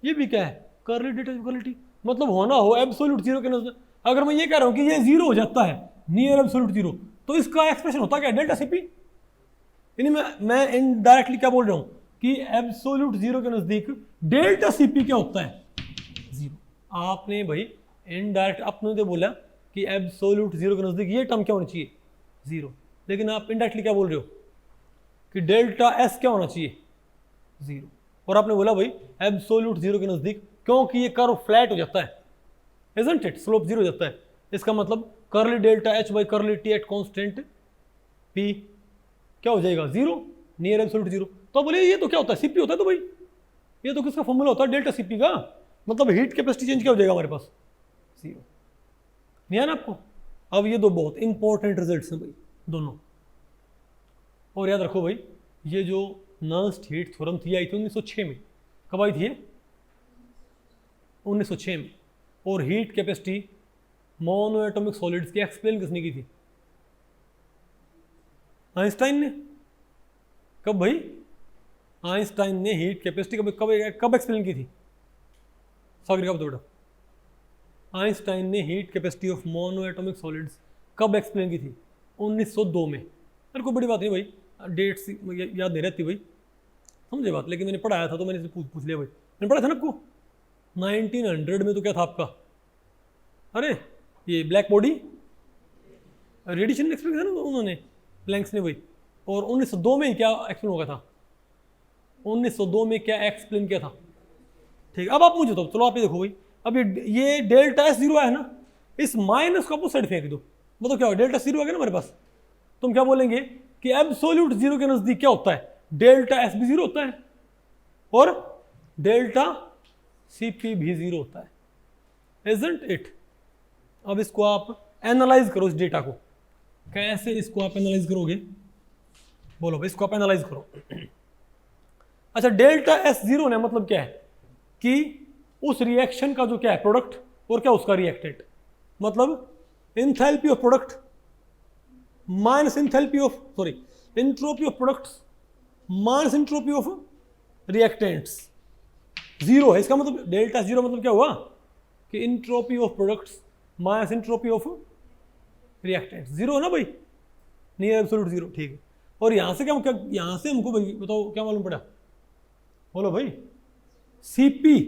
ये भी क्या है, करली डेल्टा एच में करली टी, मतलब होना हो एब्सोल्यूट जीरो के नजदीक। अगर मैं ये कह रहा हूं कि ये जीरो हो जाता है, नियर एब्सोल्यूट जीरो, तो इसका एक्सप्रेशन होता क्या, डेल्टा सीपी। यानी मैं इनडायरेक्टली क्या बोल रहा हूं कि एब्सोल्यूट जीरो के नजदीक डेल्टा सीपी क्या होता है, जीरो। आपने भाई इनडायरेक्ट आपने तो बोला कि एब्सोल्यूट जीरो के नजदीक ये टर्म क्या होनी चाहिए, जीरो, लेकिन आप इनडायरेक्टली क्या बोल रहे हो कि डेल्टा एस क्या होना चाहिए, जीरो। और आपने बोला भाई एब्सोल्यूट जीरो के नजदीक, क्योंकि ये कर्व फ्लैट हो जाता है, इजंट इट, स्लोप जीरो हो जाता है। इसका मतलब करली delta H by curly T at constant P क्या हो जाएगा, जीरो, नियर एब्सोल्यूट जीरो। तो बोले ये तो क्या होता है, सीपी होता है, तो भाई ये तो किसका फॉर्मूला होता है, डेल्टा सीपी का, मतलब हीट कैपेसिटी चेंज क्या हो जाएगा हमारे पास, जीरो। नहीं है ना आपको। अब ये दो बहुत इंपॉर्टेंट रिजल्ट्स हैं भाई दोनों। और याद रखो भाई, ये जो नर्स्ट हीट थ्योरम थी आई थी 1906 में, कब आई थी ये, 1906 में। और heat capacity mono atomic solids की एक्सप्लेन किसने की थी, आइंस्टाइन ने। कब भाई, आइंस्टाइन ने हीट कैपेसिटी कब एक्सप्लेन की थी, सागर का बताओ, आइंस्टाइन ने heat capacity of mono atomic solids कब एक्सप्लेन की थी, 1902 में। अरे कोई बड़ी बात नहीं भाई, डेट्स याद नहीं रहती भाई, समझे बात, लेकिन मैंने पढ़ाया था तो मैंने पूछ लिया भाई, मैंने पढ़ा था ना आपको 1900 में। तो क्या था आपका, अरे ये ब्लैक बॉडी रेडिएशन एक्सप्लेन किया ना उन्होंने, प्लैंक्स ने भाई। और 1902 में क्या एक्सप्लेन हो गया था, 1902 में क्या एक्सप्लेन किया था, ठीक है। अब आप मुझे तो चलो आप ये देखो भाई, अब ये डेल्टा एस जीरो है ना, इस माइनस को आपको साइड फेंक दो, मतलब क्या होगा, डेल्टा जीरो आ गया ना हमारे पास, तुम क्या बोलेंगे कि एब्सोल्यूट जीरो के नजदीक क्या होता है, डेल्टा एस भी जीरो होता है और डेल्टा सीपी भी जीरो होता है, इजंट इट। अब इसको आप एनालाइज करो, इस डेटा को कैसे इसको आप एनालाइज करोगे, बोलो भाई, इसको आप एनालाइज करो। अच्छा, डेल्टा एस जीरो ने मतलब क्या है कि उस रिएक्शन का जो क्या है प्रोडक्ट और क्या उसका रिएक्टेंट, मतलब enthalpy of product minus enthalpy of entropy of products minus entropy of reactants zero है। इसका मतलब डेल्टा जीरो मतलब क्या हुआ कि entropy of products minus entropy of reactants zero है ना भाई, नियर एब्सोल्यूट जीरो, ठीक है। और यहां से क्या यहां से हमको भाई बताओ क्या मालूम पड़ा, बोलो भाई, सीपी,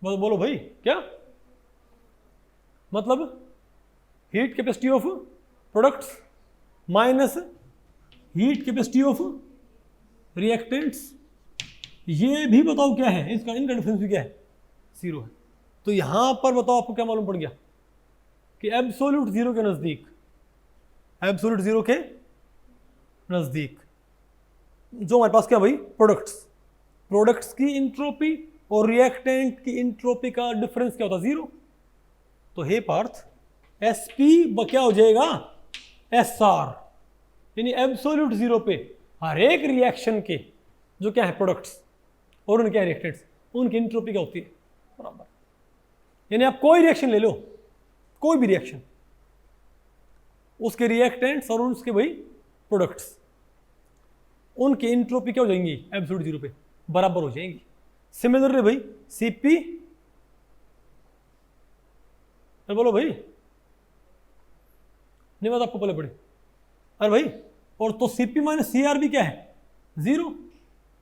बोलो भाई क्या मतलब, heat capacity of products minus heat capacity of reactants, ये भी बताओ क्या है, इसका इनका डिफरेंस भी क्या है, जीरो है। तो यहां पर बताओ आपको क्या मालूम पड़ गया कि एब्सोल्यूट जीरो के नजदीक, एब्सोल्यूट जीरो के नजदीक जो हमारे पास क्या भाई, प्रोडक्ट्स की इंट्रोपी और रिएक्टेंट की इंट्रोपी का डिफरेंस क्या होता है, जीरो। तो हे पार्थ, एस पी क्या हो जाएगा, एस आर, यानी एब्सोल्यूट जीरो पे हर एक रिएक्शन के जो क्या है प्रोडक्ट्स और उनके रिएक्टेंट्स, उनकी इंट्रोपी क्या होती है, बराबर। यानी आप कोई रिएक्शन ले लो, कोई भी रिएक्शन, उसके रिएक्टेंट्स और उसके भाई प्रोडक्ट्स, उनकी इंट्रोपी क्या हो जाएंगी, एब्सोल्यूट जीरो पे बराबर हो जाएंगी। सिमिलरली भाई सीपी, बोलो भाई, नहीं बात आपको पहले पड़े, अरे भाई, और तो सीपी माइनस सीआर भी क्या है, जीरो।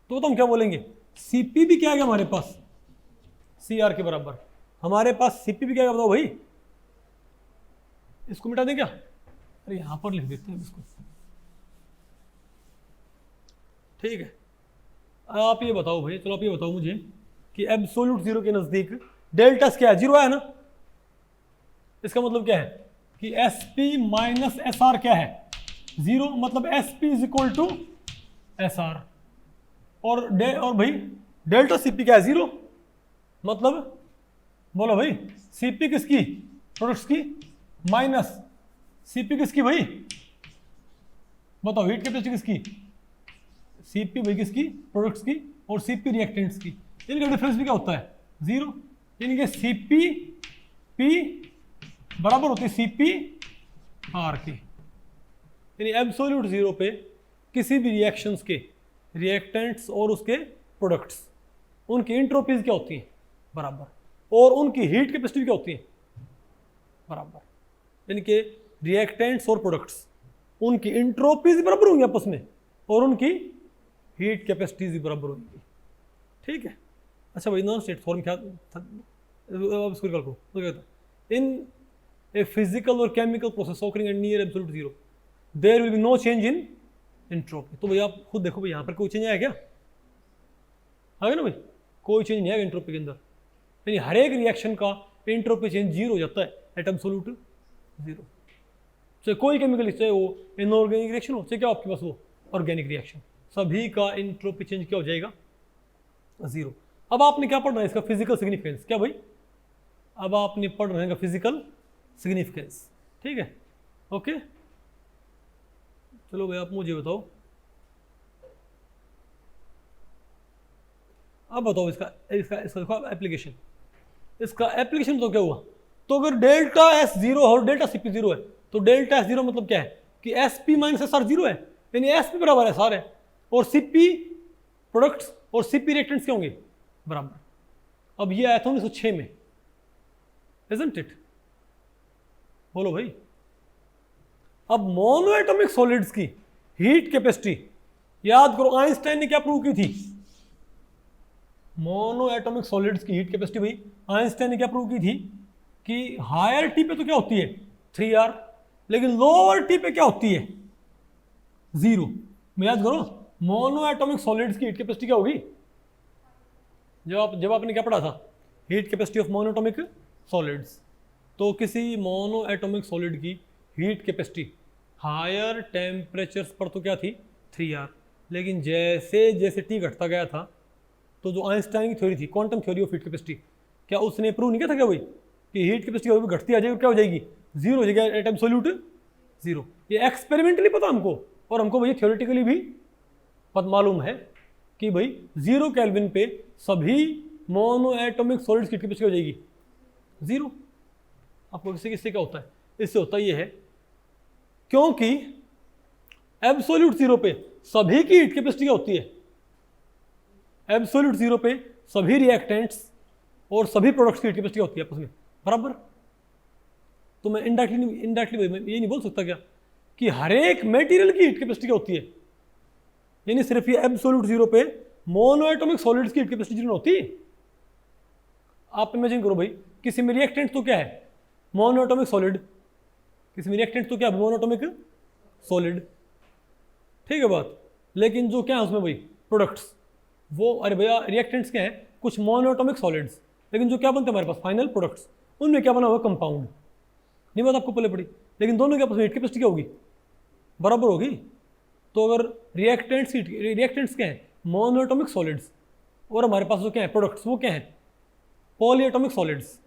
तो हम क्या बोलेंगे, सीपी भी क्या है हमारे पास, सीआर के बराबर। हमारे पास सीपी भी क्या है बताओ भाई, इसको मिटा दें क्या, अरे यहां पर लिख देते हैं इसको, ठीक है। आप ये बताओ भाई, चलो आप ये बताओ मुझे कि एब्सोल्यूट जीरो के नजदीक डेल्टा क्या है, जीरो है ना, इसका मतलब क्या है कि S P minus S R क्या है, जीरो, मतलब S P is equal to S R, और भाई डेल्टा सीपी क्या है, जीरो, मतलब बोलो भाई, सीपी किसकी, प्रोडक्ट्स की, माइनस सीपी किसकी भाई, बताओ, हीट कैपेसिटी किसकी, सीपी भाई किसकी, प्रोडक्ट्स की, और सीपी रिएक्टेंट्स की, इनका डिफरेंस भी क्या होता है, जीरो। इनके सीपी पी बराबर होती है सीपी आर की, यानी एब्सोल्यूट जीरो पे किसी भी रिएक्शंस के रिएक्टेंट्स और उसके प्रोडक्ट्स, उनकी इंट्रोपीज क्या होती हैं, बराबर, और उनकी हीट कैपेसिटी क्या होती है, बराबर। यानी कि रिएक्टेंट्स और प्रोडक्ट्स, उनकी इंट्रोपीज बराबर होंगी आपस में और उनकी हीट कैपेसिटीज भी बराबर होंगी, ठीक है। अच्छा भाई, नॉन स्टेट फॉर्म क्या था, अब इसको निकाल करो, तो क्या था, इन ए फिजिकल और chemical process occurring at near absolute zero there will be no change in entropy. तो भाई आप खुद देखो भाई, यहाँ पर कोई चेंज आया क्या, आ गया ना भाई, कोई चेंज नहीं आएगा एंट्रोपी के अंदर, यानी हर एक रिएक्शन का एंट्रोपी चेंज जीरो हो जाता है एट एब्सोल्यूट जीरो। चाहे कोई केमिकल, चाहे वो इनऑर्गेनिक रिएक्शन हो, चाहे क्या आपके पास वो ऑर्गेनिक रिएक्शन, सभी का एंट्रोपी चेंज क्या हो जाएगा, जीरो। अब आपने क्या पढ़ना है, इसका फिजिकल सिग्निफिकेंस क्या भाई, अब आपने पढ़ना है फिजिकल सिग्निफिकेंस, ठीक है, ओके। चलो भाई आप मुझे बताओ, अब बताओ इसका इसका इसका एप्लीकेशन, इसका एप्लीकेशन तो क्या हुआ, तो अगर डेल्टा एस जीरो और डेल्टा सीपी जीरो है, तो डेल्टा एस जीरो मतलब क्या है कि S P minus S are zero है, यानी एस पी बराबर एस आर है, और सीपी प्रोडक्ट्स और सीपी रिएक्टेंट्स क्या होंगे, बराबर। अब ये आया था 1906 में, इजंट इट, बोलो भाई। अब मोनो एटॉमिक सॉलिड्स की हीट कैपेसिटी याद करो, आइंस्टाइन ने क्या प्रूव की थी, मोनो एटॉमिक सॉलिड्स की हीट कैपेसिटी भाई आइंस्टाइन ने क्या प्रूव की थी कि हायर टी पे तो क्या होती है 3R, लेकिन लोअर टी पे क्या होती है, जीरो। याद करो, मोनो एटॉमिक सॉलिड्स की हीट कैपेसिटी क्या होगी, जब आपने क्या पढ़ा था, heat capacity of mono atomic solids. तो किसी मोनो एटॉमिक सॉलिड की हीट कैपेसिटी हायर टेम्परेचर्स पर तो क्या थी 3R, लेकिन जैसे जैसे टी घटता गया था तो जो आइंस्टाइन की थ्योरी थी, quantum theory of heat capacity, क्या उसने प्रूव नहीं किया था क्या भाई कि हीट कैपेसिटी कभी घटती आ जाएगी, क्या हो जाएगी, जीरो हो जाएगी एट एब्सोल्यूट जीरो। ये एक्सपेरिमेंटली पता हमको, और हमको भाई थ्योरेटिकली भी मालूम है कि भाई 0 केल्विन पे सभी मोनो एटॉमिक सॉलिड्स की हीट कैपेसिटी हो जाएगी जीरो। आपको किससे किससे क्या होता है, इससे होता ये है क्योंकि एब्सोल्यूट जीरो पे सभी की हीट कैपेसिटी क्या होती है, एब्सोल्यूट जीरो पे सभी रिएक्टेंट्स और सभी प्रोडक्ट्स की हीट कैपेसिटी होती है आपस में बराबर। तो मैं इनडायरेक्टली ये नहीं बोल सकता क्या कि हर एक मटेरियल की हीट कैपेसिटी क्या होती है, यानी सिर्फ ये एब्सोल्यूट जीरो पे मोनो एटॉमिक सॉलिड्स की हीट कैपेसिटी जीरो होती है। आप इमेजिन करो भाई किसी में रिएक्टेंट तो क्या है मोनो एटॉमिक सॉलिड, किसी में रिएक्टेंट तो क्या है मोनो एटॉमिक सॉलिड, ठीक है बात। लेकिन जो क्या है उसमें भाई प्रोडक्ट्स, वो अरे भैया रिएक्टेंट्स क्या है कुछ मोनो एटॉमिक सॉलिड्स, लेकिन जो क्या बनते हैं हमारे पास फाइनल प्रोडक्ट्स, उनमें क्या बना हुआ कंपाउंड, नहीं बात आपको पहले पड़ी, लेकिन दोनों के आपस में हीट कैपेसिटी क्या होगी बराबर होगी। तो अगर रिएक्टेंट्स क्या है मोनो एटॉमिक सॉलिड्स, और हमारे पास जो क्या है प्रोडक्ट्स वो क्या है पॉली एटॉमिक सॉलिड्स,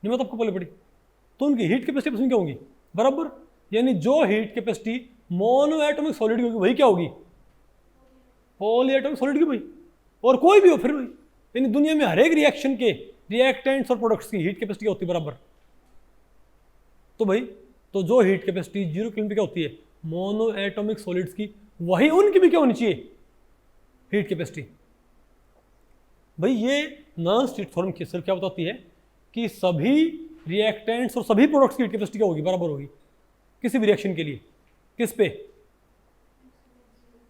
नहीं बात आपको पहले पड़ी, तो उनकी हीट कैपेसिटी आपस में क्या होगी बराबर। यानी जो heat capacity mono atomic solid की होगी वही क्या होगी पॉली एटॉमिक सॉलिड की भाई, और कोई भी हो फिर भाई, यानी दुनिया में हर एक रिएक्शन के रिएक्टेंट्स और प्रोडक्ट्स की हीट कैपेसिटी होती है बराबर। तो भाई तो जो हीट कैपेसिटी 0 केल्विन पे क्या होती है मोनो एटॉमिक सॉलिड्स की, वही उनकी भी क्या होनी चाहिए हीट कैपेसिटी। भाई ये नॉन स्टेट फॉर्म की सिर्फ क्या बताती है कि सभी रिएक्टेंट्स और सभी प्रोडक्ट्स की हीट कैपेसिटी क्या होगी बराबर होगी किसी भी रिएक्शन के लिए, किस पे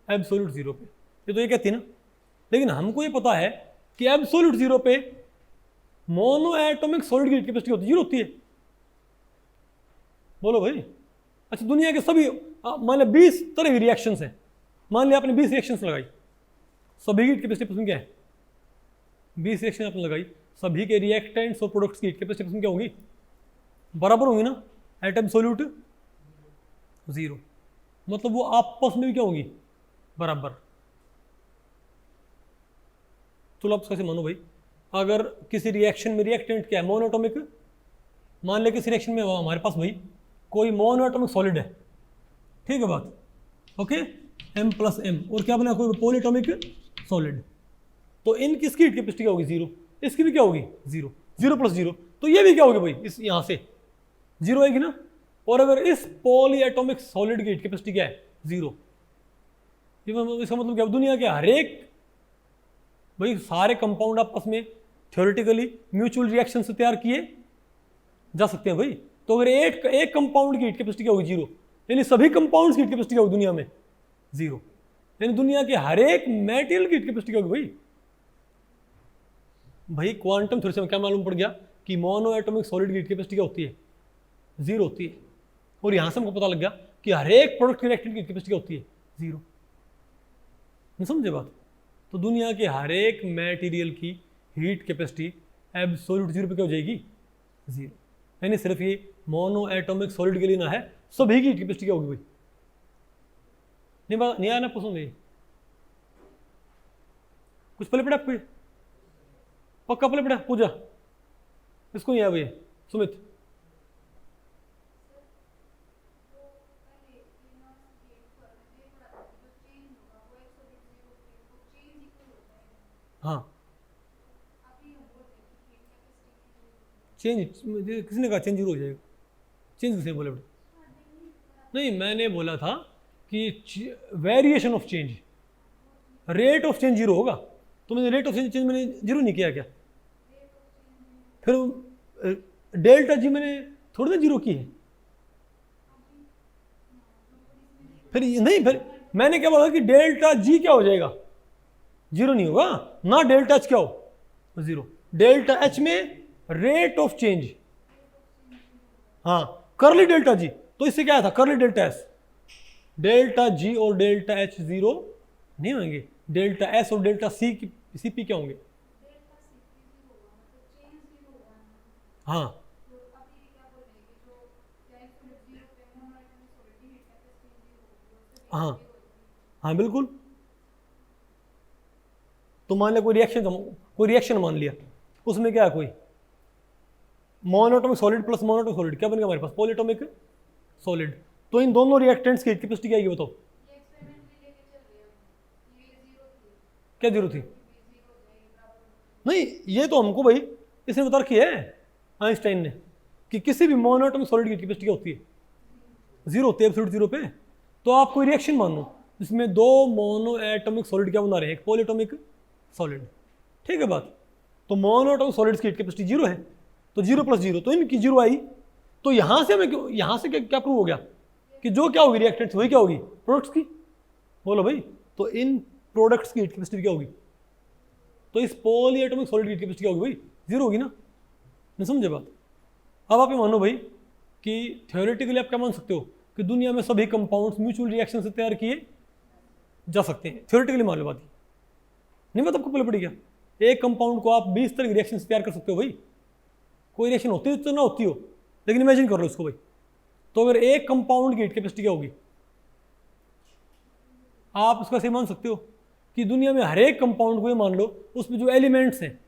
एब्सोल्यूट जीरो पे। ये तो ये कहती है ना, लेकिन हमको ये पता है कि एब्सोल्यूट जीरो पे मोनो एटॉमिक सॉलिड की हीट कैपेसिटी होती है जीरो होती है। बोलो भाई, अच्छा दुनिया के सभी मान लिया 20 तरह की रिएक्शंस हैं, मान लिया आपने 20 रिएक्शंस लगाई, सभी की हीट कैपेसिटी पसंद क्या है 20 रिएक्शन आपने लगाई, सभी के रिएक्टेंट्स और प्रोडक्ट्स की हीट कैपेसिटी पसंद क्या होंगी बराबर होंगी ना एट एब्सोल्यूट जीरो, मतलब वो आपस में भी क्या होंगी बराबर। चलो आप कैसे मानो भाई, अगर किसी रिएक्शन में रिएक्टेंट क्या है मोनोएटॉमिक, मान ले किसी रिएक्शन में हमारे पास भाई कोई मोनोएटॉमिक सॉलिड है, ठीक है बात, ओके M+M, और क्या बना कोई पॉलीएटॉमिक सॉलिड, तो इन किसकी हीट कैपेसिटी क्या होगी जीरो, इसकी भी क्या होगी जीरो, 0+0, तो ये भी क्या होगी भाई इस यहाँ से जीरो आएगी ना। और अगर इस पॉलीएटॉमिक सॉलिड की हीट कैपेसिटी क्या है जीरो, इसका मतलब क्या दुनिया के हर एक भाई सारे कंपाउंड आपस में थ्योरेटिकली म्यूचुअल रिएक्शन से तैयार किए जा सकते हैं भाई। तो अगर एक कंपाउंड की हीट कैपेसिटी क्या होगी जीरो, यानी सभी कंपाउंड्स की हीट कैपेसिटी क्या होगी दुनिया में जीरो, यानी दुनिया के हर एक मेटेरियल की हीट कैपेसिटी क्या होगी भाई क्वांटम थ्योरी से क्या मालूम पड़ गया कि मोनो एटॉमिक सॉलिड की हीट कैपेसिटी क्या होती है जीरो होती है। और यहां से हमको पता लग गया कि हर एक प्रोडक्ट की रिएक्टेंट की कैपेसिटी क्या होती है जीरो, नहीं समझे बात। तो दुनिया के हर एक मटेरियल की हीट कैपेसिटी एब्सोल्यूट जीरो पे क्या हो जाएगी जीरो, यानी सिर्फ ये मोनो एटॉमिक सॉलिड के लिए ना है, सभी की हीट कैपेसिटी क्या होगी भाई, नहीं आना पसंद है कुछ पहले पड़ा आपको पक्का पहले पड़ा पूजा, इसको नहीं आया भैया सुमित, हाँ चेंज किसने कहा चेंज जीरो हो जाएगा, चेंज किसने बोला बेटा, नहीं मैंने बोला था कि variation of change, rate of change zero होगा, तो मैंने रेट ऑफ चेंज मैंने जीरो नहीं किया क्या, फिर डेल्टा जी मैंने थोड़ी ना जीरो की है, फिर नहीं फिर मैंने क्या बोला कि डेल्टा जी क्या हो जाएगा जीरो नहीं होगा ना, डेल्टा एच क्या हो जीरो, डेल्टा एच में रेट ऑफ चेंज, हाँ करली डेल्टा जी, तो इससे क्या था करली डेल्टा एस, डेल्टा जी और डेल्टा एच जीरो नहीं होंगे, डेल्टा एस और डेल्टा सी पी क्या होंगे, हाँ हाँ हाँ बिल्कुल। तो मान लिया कोई रिएक्शन मान लिया, उसमें क्या है, कोई monatomic solid plus monatomic solid, क्या बनेगा हमारे पास, पॉलीएटॉमिक सॉलिड। तो इन दोनों रिएक्टेंट्स की कैपेसिटी क्या आएगी बताओ। क्या जीरो थी? नहीं, ये तो हमको भाई इसने बता रखी है आइंस्टाइन ने कि किसी भी मोनोटोमिक सॉलिड की कैपेसिटी क्या होती है, जीरो होती है, एब्सोल्यूट जीरो पे। तो आप कोई रिएक्शन मान लो जिसमें दो मोनो एटॉमिक सॉलिड क्या बना रहे हैं, एक पॉलीएटॉमिक सॉलिड, ठीक है बात। तो मोनोटॉमिक सॉलिड्स की कैपेसिटी जीरो है, तो जीरो प्लस जीरो, तो इनकी जीरो आई। तो यहाँ से हमें यहाँ से क्या प्रूव हो गया कि जो क्या होगी रिएक्टेंट्स वही क्या होगी प्रोडक्ट्स की। बोलो भाई, तो इन प्रोडक्ट्स की कैपेसिटी क्या होगी, तो इस पॉलीएटॉमिक सॉलिड की कैपेसिटी क्या होगी भाई, जीरो होगी ना। नहीं समझे बात। अब आप ये मानो भाई कि थ्योरेटिकली आप क्या मान सकते हो कि दुनिया में सभी कंपाउंड्स म्यूचुअल रिएक्शन से तैयार किए जा सकते हैं, थ्योरेटिकली मान लो बात। नहीं बात आपको पहले पड़ी क्या, एक कंपाउंड को आप 20 तरह की रिएक्शन से तैयार कर सकते हो भाई। कोई रिएक्शन होती हो तो ना होती हो, लेकिन इमेजिन कर लो इसको भाई। तो अगर एक कंपाउंड की हीट कैपेसिटी क्या होगी, आप उसका सही मान सकते हो कि दुनिया में हर एक कंपाउंड को ये मान लो उसमें जो एलिमेंट्स हैं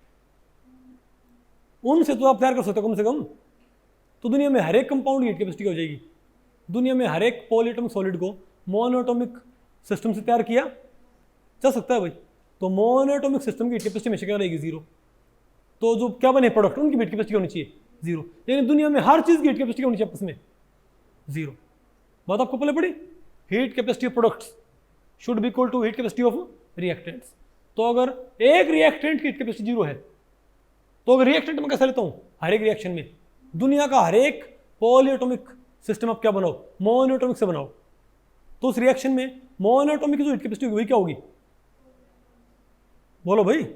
उनसे तो आप तैयार कर सकते हो कम से कम। तो दुनिया में हर एक कंपाउंड की हीट कैपेसिटी क्या हो जाएगी, दुनिया में हर एक पॉलीएटॉमिक सॉलिड को मोनोएटॉमिक सिस्टम से तैयार किया जा सकता है भाई। तो मोनोएटॉमिक सिस्टम की हीट कैपेसिटी हमेशा क्या रहेगी, जीरो। तो जो क्या बने प्रोडक्ट उनकी हीट कैपेसिटी होनी चाहिए जीरो, यानी दुनिया में हर चीज की हीट कैपेसिटी होनी चाहिए आपस में जीरो। बात आपको पहले पड़ी, heat capacity of products should be equal to heat capacity of reactants. तो अगर एक रिएक्टेंट की हीट कैपेसिटी जीरो है, तो अगर रिएक्टेंट मैं कैसे लेता हूं, हर एक रिएक्शन में दुनिया का हर एक पॉलीएटॉमिक सिस्टम आप क्या बनाओ, मोनोएटॉमिक से बनाओ। तो उस रिएक्शन में मोनोएटॉमिक की जो हीट कैपेसिटी होगी वही क्या होगी, बोलो भाई।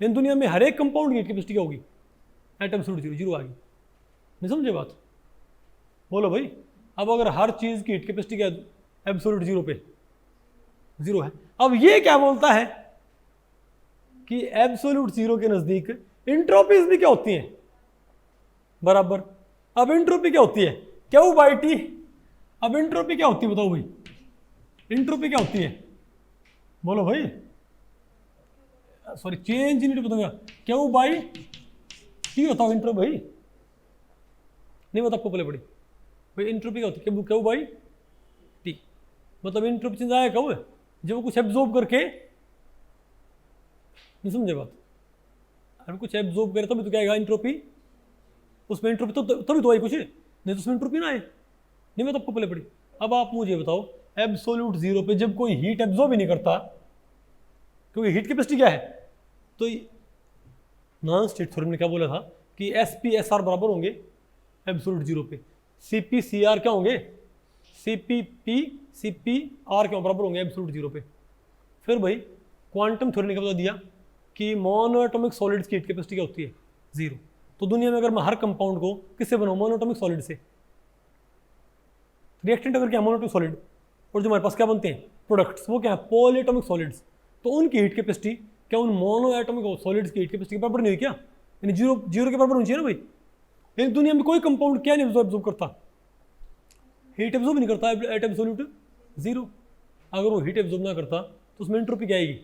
इन दुनिया में हर एक कंपाउंड की हीट कैपेसिटी क्या होगी, एटम एब्सोल्यूट जीरो, जीरो आ गई। नहीं समझे बात, बोलो भाई। अब अगर हर चीज की हीट कैपेसिटी क्या एब्सोल्यूट जीरो पे जीरो है, अब ये क्या बोलता है कि एब्सोल्यूट जीरो के नजदीक इंट्रोपीज भी क्या होती हैं बराबर। अब इंट्रोपी क्या होती है, क्यू बाई टी। अब इंट्रोपी क्या होती है बताओ भाई, इंट्रोपी क्या होती है, बोलो भाई। सॉरी चेंज इन बताऊंगा, क्यू बाई टी बताओ इंट्रोपी भाई। नहीं बता आपको पहले पड़ी भाई, इंट्रोपी क्या होती है, क्यू बाई टी। मतलब इंट्रोपी चेंज आया कब, जब कुछ एब्जॉर्ब करके, नहीं समझे बात, अगर कुछ एब्जॉर्ब करे तभी तो क्या आएगा इंट्रोपी, उसमें इंट्रोपी तो तभी तो आई कुछ, नहीं तो उसमें इंट्रोपी ना आए। नहीं मैं तो आपको पहले पड़ी। अब आप मुझे बताओ एब्सोल्यूट जीरो पे जब कोई हीट एब्जॉर्ब ही नहीं करता, क्योंकि हीट कैपेसिटी क्या है, तो नॉन स्टेट थ्योरम ने क्या बोला था कि एसपी एसआर बराबर होंगे एब्सोल्यूट जीरो पे, सीपी सीआर क्या होंगे, सीपीपी सीपीआर क्या बराबर होंगे एब्सोल्यूट जीरो पे। फिर भाई क्वांटम थ्योरी ने क्या बता दिया कि मोनोएटॉमिक सॉलिड्स की हीट कैपेसिटी क्या होती है, जीरो। तो दुनिया में अगर मैं हर कंपाउंड को किससे बनाऊं, मोनोएटॉमिक सॉलिड से, रिएक्टेंट अगर क्या मोनोएटॉमिक सॉलिड, और जो हमारे पास क्या बनते हैं प्रोडक्ट्स वो क्या है पॉलीएटॉमिक सॉलिड्स, तो उनकी हीट कैपेसिटी क्या उन मोनोएटॉमिक सॉलिड्स की हीट कैपेसिटी के बराबर नहीं हुई क्या, यानी जीरो जीरो के बराबर होनी चाहिए ना भाई। लेकिन दुनिया में कोई कंपाउंड क्या नहीं एब्जॉर्ब करता, हीट एब्जॉर्ब नहीं करता एट एब्सोल्यूट जीरो। अगर वो हीट एब्जॉर्ब ना करता तो उसमें एंट्रोपी क्या आएगी।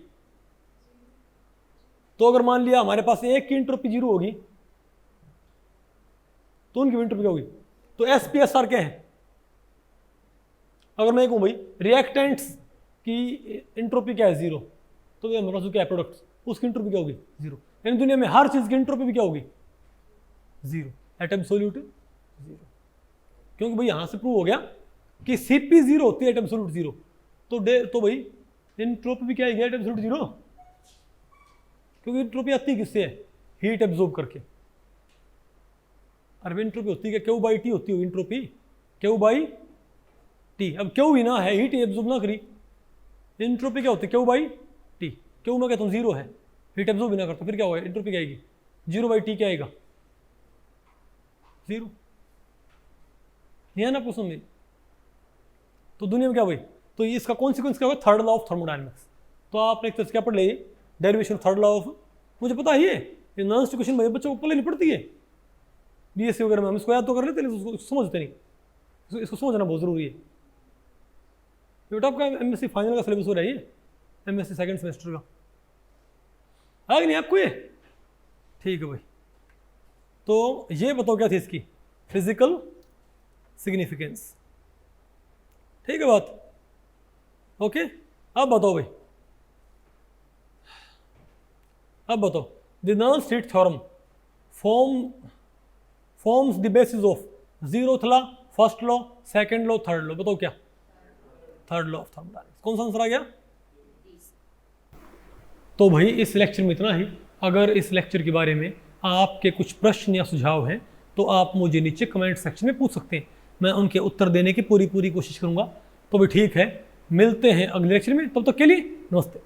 तो अगर मान लिया हमारे पास एक की एंट्रोपी जीरो होगी तो उनकी एंट्रोपी क्या होगी, तो एसपीएसआर क्या है। अगर मैं कहूं भाई रिएक्टेंट्स की एंट्रोपी क्या है जीरो, तो हमारे पास क्या है प्रोडक्ट्स, उसकी एंट्रोपी क्या होगी जीरो। यानी दुनिया में हर चीज की एंट्रोपी भी क्या होगी जीरो, एट एब्सोल्यूट जीरो। क्योंकि भाई यहां से प्रूव हो गया कि सीपी जीरो होती है एट एब्सोल्यूट जीरो, तो भाई एंट्रोपी भी क्या आएगी एट एब्सोल्यूट जीरो, क्योंकि एंट्रोपी आती है किससे है, हीट एब्जॉर्ब करके। अरे एंट्रोपी होती है क्यू बाई टी होती है एंट्रोपी, क्यू बाई टी। अब क्यू ही ना है, हीट एब्जॉर्ब ना करी, एंट्रोपी क्या होती है क्यू बाई टी। क्यू मैं कहता हूँ जीरो है, हीट एब्जॉर्ब भी ना करता, फिर क्या होगा एंट्रोपी क्या आएगी, जीरो बाई टी क्या आएगा जीरो। नहीं है ना आपको समझ। तो दुनिया में क्या भाई, तो इसका कॉन्सिक्वेंस क्या होगा, थर्ड लॉ ऑफ थर्मोडायनेमिक्स। तो आपने एक तरह से क्या पढ़ लिया, डेरिवेशन थर्ड लॉ ऑफ, मुझे पता है ये नॉन क्वेश्चन भाई बच्चों को पहले नहीं पढ़ती है, बीएससी वगैरह में हम इसको याद तो कर लेते लेकिन उसको समझते नहीं, इसको समझना बहुत ज़रूरी है। बेटा आपका एमएससी फाइनल का सिलेबस हो रहा है, एमएससी सेकंड सेमेस्टर का आ गया नहीं आपको ये? ठीक है भाई। तो ये बताओ क्या थी इसकी फिजिकल सिग्निफिकेंस, ठीक है बात, ओके। अब बताओ भाई, अब बताओ the non-straight theorem forms the basis of zeroth law, first law, second law, third law. बताओ क्या? Third law of thermodynamics. कौन सा आंसर आ गया? तो भाई इस लेक्चर में इतना ही। अगर इस लेक्चर के बारे में आपके कुछ प्रश्न या सुझाव हैं तो आप मुझे नीचे कमेंट सेक्शन में पूछ सकते हैं, मैं उनके उत्तर देने की पूरी कोशिश करूंगा। तो भी ठीक है, मिलते हैं अगले लेक्चर में, तब तक के लिए नमस्ते।